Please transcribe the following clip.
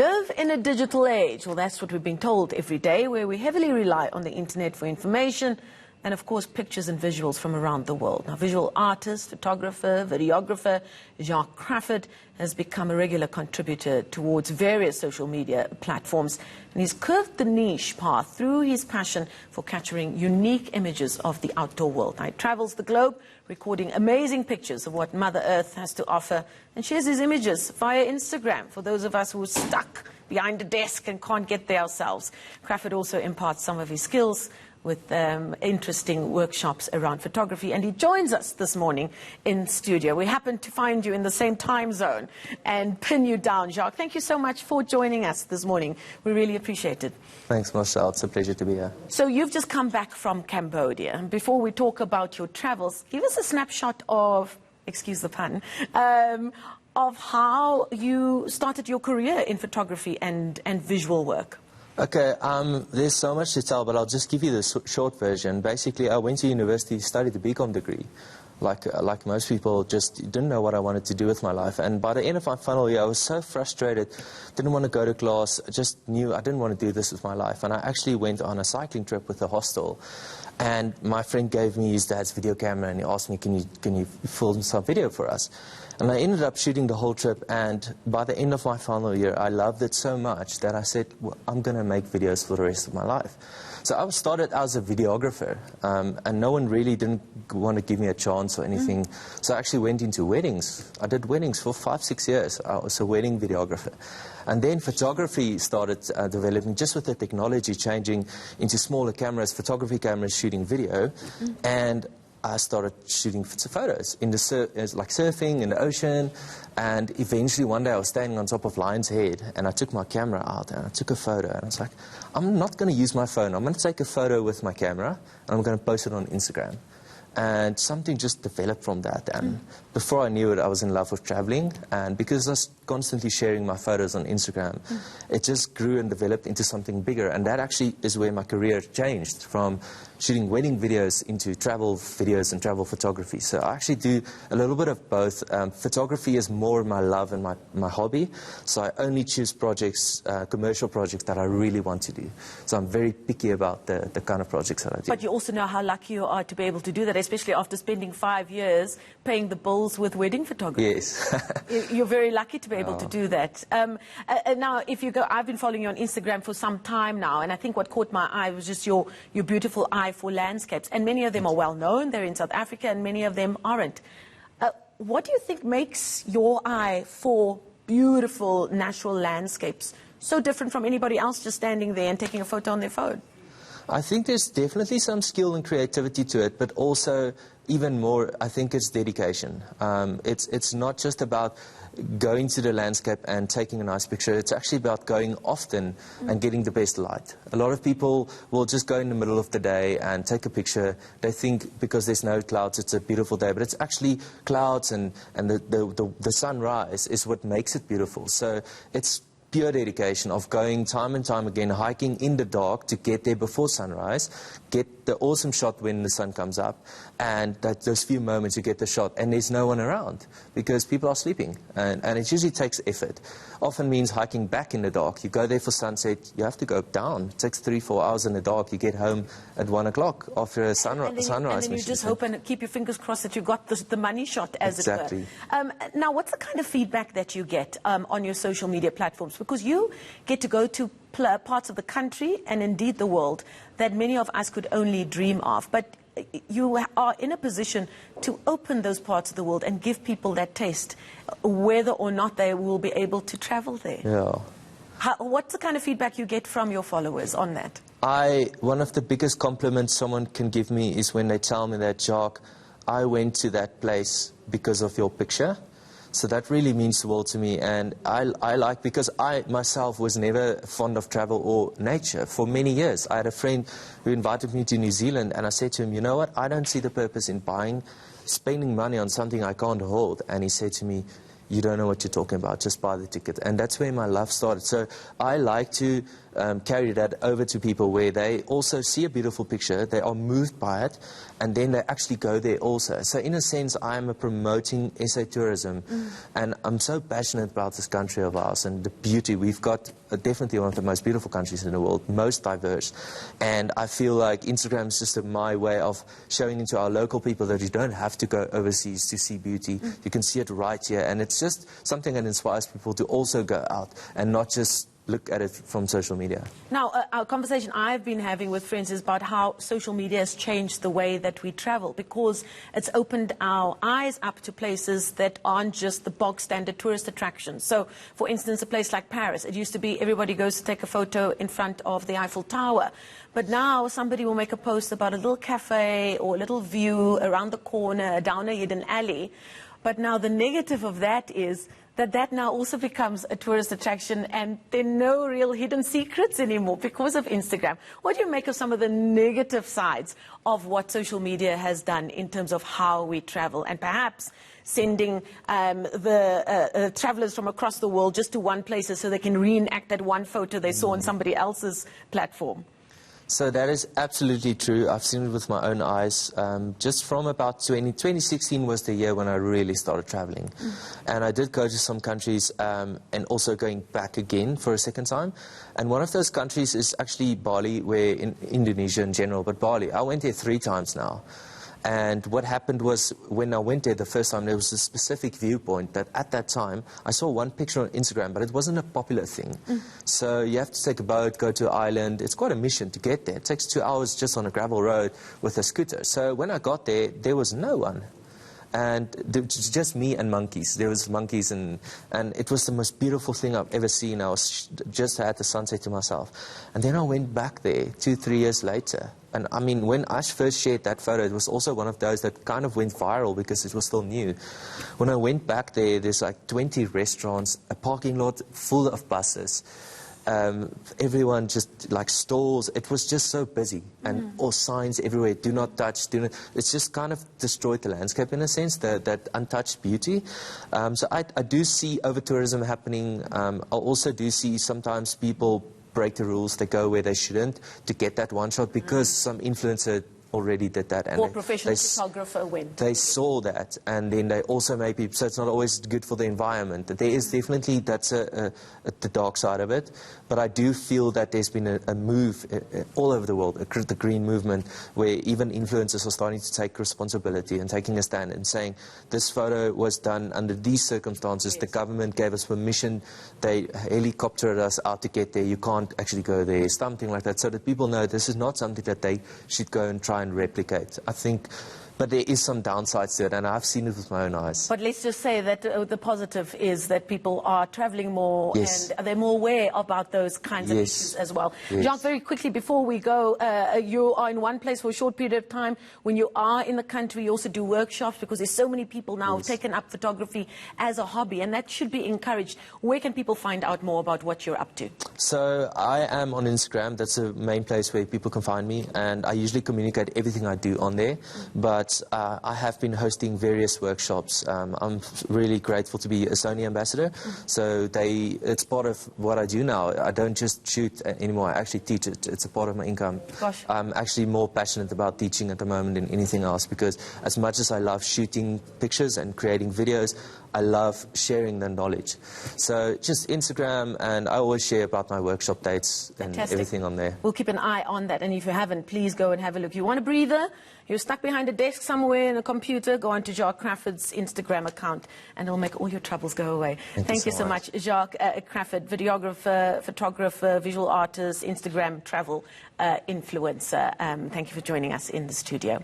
live in a digital age. Well, that's what we've been told every day, where we heavily rely on the internet for information and, of course, pictures and visuals from around the world. Now, visual artist, photographer, videographer Jacque Crafford has become a regular contributor towards various social media platforms, and he's curved the niche path through his passion for capturing unique images of the outdoor world. Now, he travels the globe, recording amazing pictures of what Mother Earth has to offer, and shares his images via Instagram for those of us who are stuck behind a desk and can't get there ourselves. Crafford also imparts some of his skills with interesting workshops around photography, and he joins us this morning in studio. We happen to find you in the same time zone and pin you down. Jacque, thank you so much for joining us this morning. We really appreciate it. Thanks, Marcel. It's a pleasure to be here. So you've just come back from Cambodia. And before we talk about your travels, give us a snapshot of, excuse the pun, of how you started your career in photography and visual work. Okay, there's so much to tell, but I'll just give you the short version. Basically, I went to university, studied a BCom degree. Like most people, just didn't know what I wanted to do with my life. And by the end of my final year, I was so frustrated, didn't want to go to class, just knew I didn't want to do this with my life. And I actually went on a cycling trip with a hostel. And my friend gave me his dad's video camera, and he asked me, can you film some video for us? And I ended up shooting the whole trip, and by the end of my final year, I loved it so much that I said, well, I'm going to make videos for the rest of my life. So I started as a videographer, and no one really didn't want to give me a chance or anything. So I actually went into weddings. I did weddings for 5-6 years. I was a wedding videographer. And then photography started developing, just with the technology changing into smaller cameras, photography cameras shooting video. And I started shooting photos in the like surfing in the ocean, and eventually one day I was standing on top of Lion's Head, and I took my camera out and I took a photo, and I was like, I'm not going to use my phone. I'm going to take a photo with my camera and I'm going to post it on Instagram. And something just developed from that, and before I knew it, I was in love with traveling, and because I was constantly sharing my photos on Instagram, it just grew and developed into something bigger, and that actually is where my career changed, from shooting wedding videos into travel videos and travel photography. So I actually do a little bit of both. Photography is more my love and my hobby, so I only choose projects, commercial projects that I really want to do. So I'm very picky about the kind of projects that I do. But you also know how lucky you are to be able to do that, especially after spending 5 years paying the bills with wedding photography. Yes. You're very lucky to be able to do that. Now, if you go, I've been following you on Instagram for some time now, and I think what caught my eye was just your beautiful eye for landscapes. And many of them are well known. They're in South Africa, and many of them aren't. What do you think makes your eye for beautiful natural landscapes so different from anybody else just standing there and taking a photo on their phone? I think there's definitely some skill and creativity to it, but also even more, I think it's dedication. It's not just about going to the landscape and taking a nice picture. It's actually about going often and getting the best light. A lot of people will just go in the middle of the day and take a picture. They think because there's no clouds, it's a beautiful day, but it's actually clouds and the sunrise is what makes it beautiful. So it's pure dedication of going time and time again, hiking in the dark to get there before sunrise, get the awesome shot when the sun comes up, and those few moments you get the shot and there's no one around because people are sleeping, and it usually takes effort. Often means hiking back in the dark. You go there for sunset, you have to go down. It takes 3-4 hours in the dark. You get home at 1 o'clock after a sunrise. And then you just hope and keep your fingers crossed that you got the money shot, as exactly. it were. Now, what's the kind of feedback that you get on your social media platforms? Because you get to go to parts of the country and indeed the world that many of us could only dream of. But you are in a position to open those parts of the world and give people that taste, whether or not they will be able to travel there. Yeah. What's the kind of feedback you get from your followers on that? One of the biggest compliments someone can give me is when they tell me that, Jacque, I went to that place because of your picture. So that really means the world to me, and I like, because I myself was never fond of travel or nature for many years. I had a friend who invited me to New Zealand, and I said to him, you know what, I don't see the purpose in spending money on something I can't hold. And he said to me, you don't know what you're talking about, just buy the ticket. And that's where my love started. So I like to carry that over to people where they also see a beautiful picture, they are moved by it, and then they actually go there also. So in a sense, I am promoting SA tourism, and I'm so passionate about this country of ours and the beauty. We've got definitely one of the most beautiful countries in the world, most diverse, and I feel like Instagram is just my way of showing into our local people that you don't have to go overseas to see beauty. You can see it right here, and it's just something that inspires people to also go out and not just look at it from social media. Now, our conversation I've been having with friends is about how social media has changed the way that we travel, because it's opened our eyes up to places that aren't just the bog standard tourist attractions. So, for instance, a place like Paris, it used to be everybody goes to take a photo in front of the Eiffel Tower. But now somebody will make a post about a little cafe or a little view around the corner, down a hidden alley. But now the negative of that is that now also becomes a tourist attraction, and there are no real hidden secrets anymore because of Instagram. What do you make of some of the negative sides of what social media has done in terms of how we travel, and perhaps sending the travelers from across the world just to one place so they can reenact that one photo they saw on somebody else's platform? So that is absolutely true. I've seen it with my own eyes. Just from about 2016 was the year when I really started traveling. And I did go to some countries and also going back again for a second time. And one of those countries is actually Bali, where in Indonesia in general, but Bali. I went there 3 times now. And what happened was, when I went there the first time, there was a specific viewpoint that at that time, I saw one picture on Instagram, but it wasn't a popular thing. So you have to take a boat, go to an island. It's quite a mission to get there. It takes 2 hours just on a gravel road with a scooter. So when I got there, there was no one. And it was just me and monkeys. There was monkeys, and it was the most beautiful thing I've ever seen. I was just had the sunset to myself. And then I went back there 2-3 years later. And I mean, when I first shared that photo, it was also one of those that kind of went viral because it was still new. When I went back there, there's like 20 restaurants, a parking lot full of buses. Everyone just like stalls. It was just so busy, and all signs everywhere, do not touch, do not. It's just kind of destroyed the landscape in a sense, that untouched beauty. So I do see over-tourism happening. I also do see sometimes people break the rules. They go where they shouldn't to get that one shot because some influencer already did that. And or professional photographer went. They saw that, and then they also maybe, so it's not always good for the environment. There is definitely, that's the dark side of it, but I do feel that there's been a move all over the world, the green movement, where even influencers are starting to take responsibility and taking a stand and saying, this photo was done under these circumstances, the government gave us permission, they helicoptered us out to get there, you can't actually go there, something like that, so that people know this is not something that they should go and try and replicate. I think, but there is some downsides to it, and I've seen it with my own eyes. But let's just say that the positive is that people are traveling more, and they're more aware about those kinds of issues as well. Jacque, very quickly before we go, you are in one place for a short period of time. When you are in the country, you also do workshops, because there's so many people now who've taken up photography as a hobby, and that should be encouraged. Where can people find out more about what you're up to? So I am on Instagram. That's the main place where people can find me, and I usually communicate everything I do on there. But I have been hosting various workshops. I'm really grateful to be a Sony ambassador. So it's part of what I do now. I don't just shoot anymore. I actually teach it. It's a part of my income. Gosh. I'm actually more passionate about teaching at the moment than anything else, because as much as I love shooting pictures and creating videos, I love sharing the knowledge. So just Instagram, and I always share about my workshop dates and everything on there. We'll keep an eye on that, and if you haven't, please go and have a look. You want a breather? You're stuck behind a desk somewhere in a computer, go on to Jacque Crafford's Instagram account, and it'll make all your troubles go away. Thank you so much. Jacque Crafford, videographer, photographer, visual artist, Instagram travel influencer. Thank you for joining us in the studio.